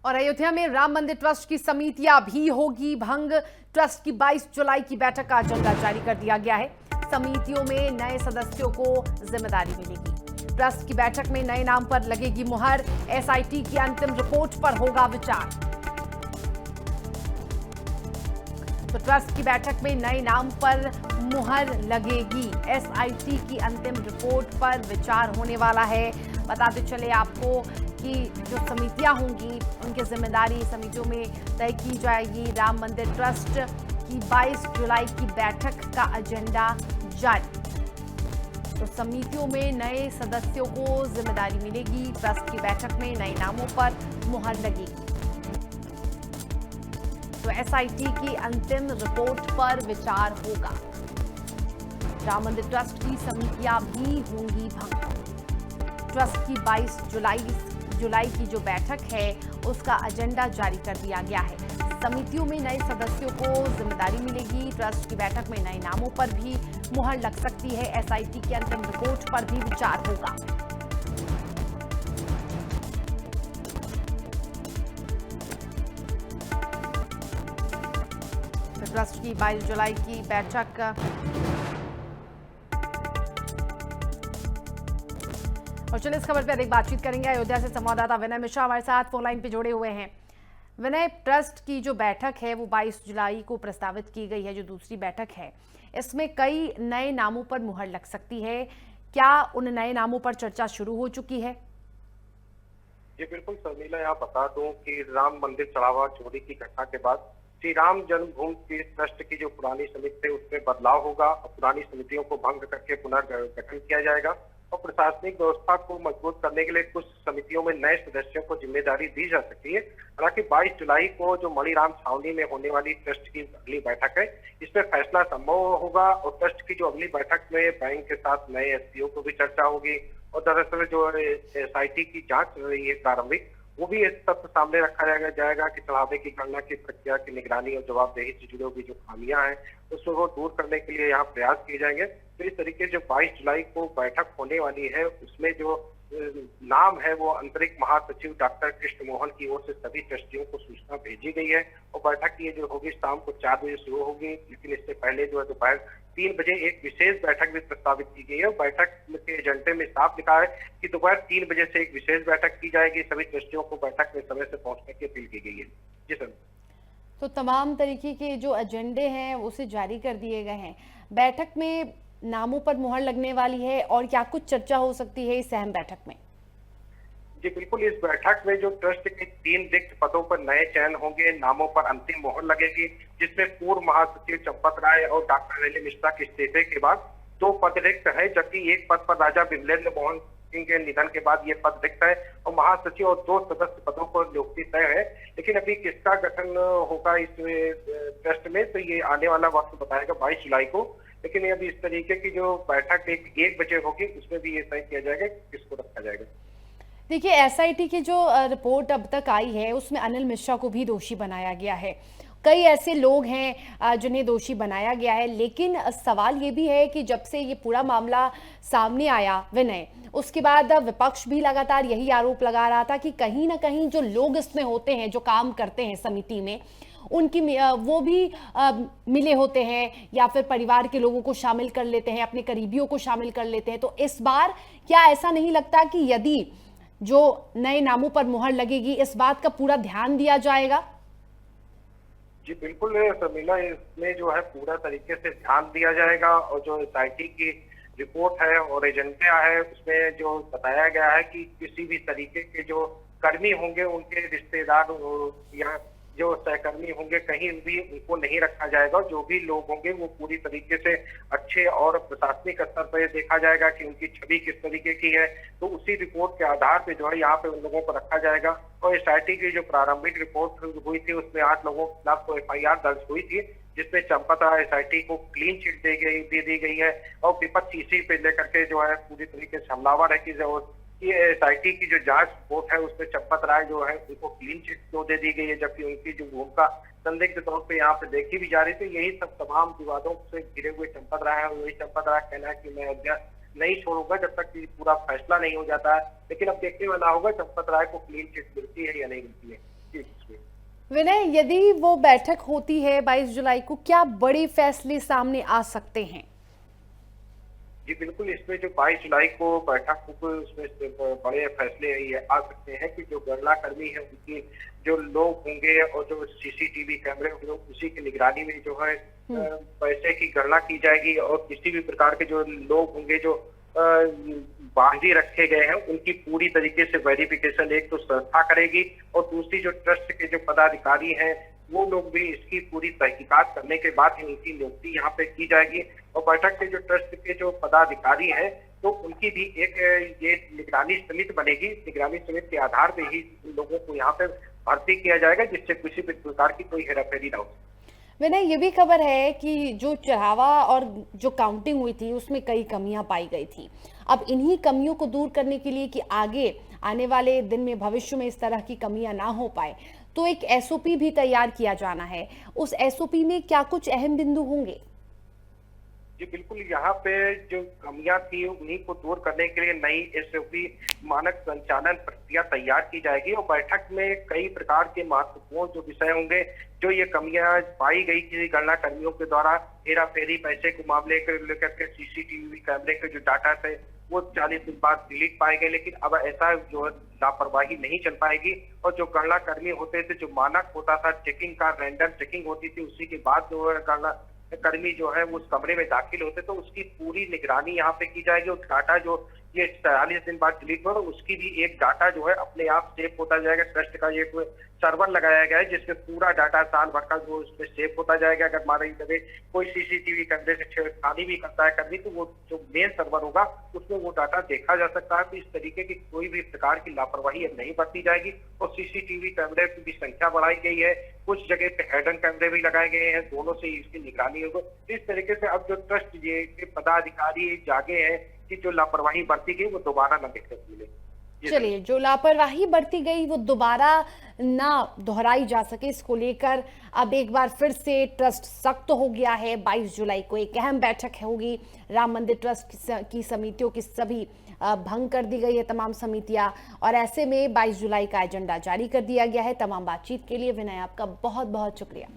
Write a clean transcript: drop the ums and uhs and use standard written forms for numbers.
और अयोध्या में राम मंदिर ट्रस्ट की समितियां भी होगी भंग। ट्रस्ट की 22 जुलाई की बैठक का एजेंडा जारी कर दिया गया है। समितियों में नए सदस्यों को जिम्मेदारी मिलेगी। ट्रस्ट की बैठक में नए नाम पर लगेगी मुहर। एसआईटी की अंतिम रिपोर्ट पर होगा विचार। तो ट्रस्ट की बैठक में नए नाम पर मुहर लगेगी। एसआईटी की अंतिम रिपोर्ट पर विचार होने वाला है। बताते चले आपको कि जो समितियां होंगी उनकी जिम्मेदारी समितियों में तय की जाएगी। राम मंदिर ट्रस्ट की 22 जुलाई की बैठक का एजेंडा जारी। तो समितियों में नए सदस्यों को जिम्मेदारी मिलेगी। ट्रस्ट की बैठक में नए नामों पर मुहर लगेगी। तो एसआईटी की अंतिम रिपोर्ट पर विचार होगा। राम मंदिर ट्रस्ट की समितियां भी होंगी भंग। ट्रस्ट की 22 जुलाई की जो बैठक है उसका एजेंडा जारी कर दिया गया है। समितियों में नए सदस्यों को जिम्मेदारी मिलेगी। ट्रस्ट की बैठक में नए नामों पर भी मुहर लग सकती है। एसआईटी की अंतिम रिपोर्ट पर भी विचार होगा। तो ट्रस्ट की 22 जुलाई की बैठक और चलिए इस खबर पे अधिक बातचीत करेंगे। अयोध्या से संवाददाता विनय मिश्रा हमारे साथ फोन लाइन पे जुड़े हुए हैं। विनय, ट्रस्ट की जो बैठक है वो 22 जुलाई को प्रस्तावित की गई है, जो दूसरी बैठक है, इसमें कई नए नामों पर मुहर लग सकती है। क्या उन नए नामों पर चर्चा शुरू हो चुकी है? जी बिल्कुल शर्मिला, यहाँ बता दूं कि राम मंदिर चढ़ावा चोरी की घटना के बाद श्री राम जन्मभूमि की ट्रस्ट की जो पुरानी समिति थी उसमें बदलाव होगा और पुरानी समितियों को भंग करके पुनर्गठन किया जाएगा और प्रशासनिक व्यवस्था को मजबूत करने के लिए कुछ समितियों में नए सदस्यों को जिम्मेदारी दी जा सकती है। हालांकि 22 जुलाई को जो मणिराम छावनी में होने वाली ट्रस्ट की अगली बैठक है, इसमें फैसला संभव होगा और ट्रस्ट की जो अगली बैठक में बैंक के साथ नए एसपीओ को भी चर्चा होगी और दरअसल जो एसआईटी की जांच चल रही है प्रारंभिक, वो भी इस तथ्य सामने रखा जाएगा कि चढ़ावे की गणना की प्रक्रिया की निगरानी और जवाबदेही से जुड़ी हुई जो खामियां हैं उसको वो दूर करने के लिए यहाँ प्रयास किए जाएंगे। तो इस तरीके से जो 22 जुलाई को बैठक होने वाली है उसमें जो नाम है वो अंतरिक्ष महासचिव डॉक्टर कृष्ण मोहन की ओर से सभी ट्रस्टियों को सूचना भेजी गई है और बैठक ये जो होगी शाम को 4 बजे शुरू होगी। लेकिन इससे पहले जो है दोपहर 3 बजे एक विशेष बैठक भी प्रस्तावित की गई है। बैठक के एजेंडे में साफ लिखा है कि दोपहर 3 बजे से एक विशेष बैठक की जाएगी। सभी ट्रस्टियों को बैठक में समय से पहुंचने की अपील की गई है। जी सर। तो तमाम तरीके के जो एजेंडे हैं उसे जारी कर दिए गए हैं। बैठक में नामों पर मुहर लगने वाली है और क्या कुछ चर्चा हो सकती है इस अहम बैठक में? जी बिल्कुल, इस बैठक में जो ट्रस्ट के 3 रिक्त पदों पर नए चयन होंगे, नामों पर अंतिम मोहर लगेगी, जिसमें पूर्व महासचिव चंपत राय और डॉक्टर नलिनी मिश्रा के इस्तीफे के बाद 2 पद रिक्त है, जबकि एक पद पर राजा विमलेंद्र मोहन सिंह के निधन के बाद ये पद रिक्त है और महासचिव और 2 सदस्य पदों पर नियुक्ति तय है। लेकिन अभी किसका गठन होगा इस ट्रस्ट में, तो ये आने वाला वक्त बताएगा 22 जुलाई को। लेकिन अभी इस तरीके की जो बैठक 1 बजे होगी उसमें भी ये तय किया जाएगा किसको रखा जाएगा। देखिए, एसआईटी की जो रिपोर्ट अब तक आई है उसमें अनिल मिश्रा को भी दोषी बनाया गया है। कई ऐसे लोग हैं जिन्हें दोषी बनाया गया है, लेकिन सवाल ये भी है कि जब से ये पूरा मामला सामने आया विनय, उसके बाद विपक्ष भी लगातार यही आरोप लगा रहा था कि कहीं ना कहीं जो लोग इसमें होते हैं, जो काम करते हैं समिति में, उनकी वो भी मिले होते हैं या फिर परिवार के लोगों को शामिल कर लेते हैं, अपने करीबियों को शामिल कर लेते हैं। तो इस बार क्या ऐसा नहीं लगता कि यदि जो नए नामों पर मुहर लगेगी इस बात का पूरा ध्यान दिया जाएगा? जी बिल्कुल शर्मिला, इसमें जो है पूरा तरीके से ध्यान दिया जाएगा और जो एसआईटी की रिपोर्ट है और एजेंडा है उसमें जो बताया गया है कि किसी भी तरीके के जो कर्मी होंगे उनके रिश्तेदार या जो सहकर्मी होंगे कहीं भी उनको नहीं रखा जाएगा। जो भी लोग होंगे वो पूरी तरीके से अच्छे और प्रशासनिक स्तर पर देखा जाएगा कि उनकी छवि किस तरीके की है, तो उसी रिपोर्ट के आधार पे जो है यहाँ पे उन लोगों को रखा जाएगा। और एसआईटी की जो प्रारंभिक रिपोर्ट हुई थी उसमें 8 लोगों के खिलाफ तो एफआईआर दर्ज हुई थी, जिसमें चंपत एसआईटी को क्लीन चिट दे दी गई है और विपक्ष इसी पे लेकर के जो है पूरी तरीके से हमलावर है कि एसआईटी की जो जांच रिपोर्ट है उसमें चंपत राय जो है उनको क्लीन चिट क्यों दे दी गई है, जबकि उनकी जो भूमिका संदिग्ध तौर पे यहाँ पे देखी भी जा रही थी। यही सब तमाम विवादों से घिरे हुए चंपत राय है। वही चंपत राय कहना है कि मैं अयोध्या नहीं छोड़ूंगा जब तक कि पूरा फैसला नहीं हो जाता है। लेकिन अब देखने वाला होगा चंपत राय को क्लीन चिट मिलती है या नहीं मिलती है। विनय, यदि वो बैठक होती है 22 जुलाई को, क्या बड़े फैसले सामने आ सकते हैं? जी बिल्कुल, इसमें जो 22 जुलाई को बैठक होगी उसमें से बड़े फैसले ये आ सकते हैं कि जो गणना कर्मी है उनकी जो लोग होंगे और जो सीसीटीवी कैमरे होंगे उसी की निगरानी में जो है पैसे की गणना की जाएगी और किसी भी प्रकार के जो लोग होंगे जो बांधी रखे गए हैं उनकी पूरी तरीके से वेरिफिकेशन एक तो संस्था करेगी और दूसरी जो ट्रस्ट के जो पदाधिकारी हैं वो लोग भी इसकी पूरी तहकीकात करने के बाद ही उनकी नियुक्ति यहाँ पे की जाएगी। और बैठक के जो ट्रस्ट के जो पदाधिकारी हैं तो उनकी भी एक ये निगरानी समिति बनेगी। निगरानी समिति के आधार पे ही लोगों को यहाँ पे भर्ती किया जाएगा जिससे किसी भी प्रकार की कोई हेराफेरी ना हो। विनय, ये भी खबर है कि जो चढ़ावा और जो काउंटिंग हुई थी उसमें कई कमियां पाई गई थी। अब इन्हीं कमियों को दूर करने के लिए कि आगे आने वाले दिन में भविष्य में इस तरह की कमियां ना हो पाए, तो एक एसओपी भी तैयार किया जाना है। उस एसओपी में क्या कुछ अहम बिंदु होंगे? जी बिल्कुल, यहाँ पे जो कमियां थी उन्हीं को दूर करने के लिए नई एसओपी मानक संचालन प्रक्रिया तैयार की जाएगी और बैठक में कई प्रकार के महत्वपूर्ण जो विषय होंगे जो ये कमियां पाई गई कि गणना कर्मियों के द्वारा हेरा फेरी पैसे को मामले को लेकर के सीसीटीवी कैमरे के जो डाटा थे वो 40 दिन बाद डिलीट पाए गए, लेकिन अब ऐसा जो लापरवाही नहीं चल पाएगी और जो गणना कर्मी होते थे जो मानक होता था चेकिंग का रैंडम चेकिंग होती थी उसी के बाद जो है गणना कर्मी जो है उस कमरे में दाखिल होते तो उसकी पूरी निगरानी यहाँ पे की जाएगी और डाटा जो ये 40 दिन बाद डिलीट हो उसकी भी एक डाटा जो है अपने आप सेव होता जाएगा। ट्रस्ट का एक सर्वर लगाया गया है जिसमें पूरा डाटा साल भर का जो उसमें सेव होता जाएगा। अगर मान लीजिए कोई सीसीटीवी कैमरे से छेड़खानी भी करता है कर्मी तो वो जो मेन सर्वर होगा उसमें वो डाटा देखा जा सकता है। तो इस तरीके की कोई भी प्रकार की लापरवाही अब नहीं बरती जाएगी और सीसीटीवी कैमरे की भी संख्या बढ़ाई गई है। कुछ जगह पे हेडन कैमरे भी लगाए गए हैं, दोनों से इसकी निगरानी होगी। इस तरीके से अब जो ट्रस्ट ये के पदाधिकारी जागे हैं कि जो लापरवाही बरती गई वो दोबारा न देखने को मिले। चलिए, जो लापरवाही बरती गई वो दोबारा ना दोहराई जा सके, इसको लेकर अब एक बार फिर से ट्रस्ट सख्त हो गया है। 22 जुलाई को एक अहम बैठक होगी। राम मंदिर ट्रस्ट की समितियों की सभी भंग कर दी गई है, तमाम समितियां, और ऐसे में 22 जुलाई का एजेंडा जारी कर दिया गया है। तमाम बातचीत के लिए विनय आपका बहुत बहुत शुक्रिया।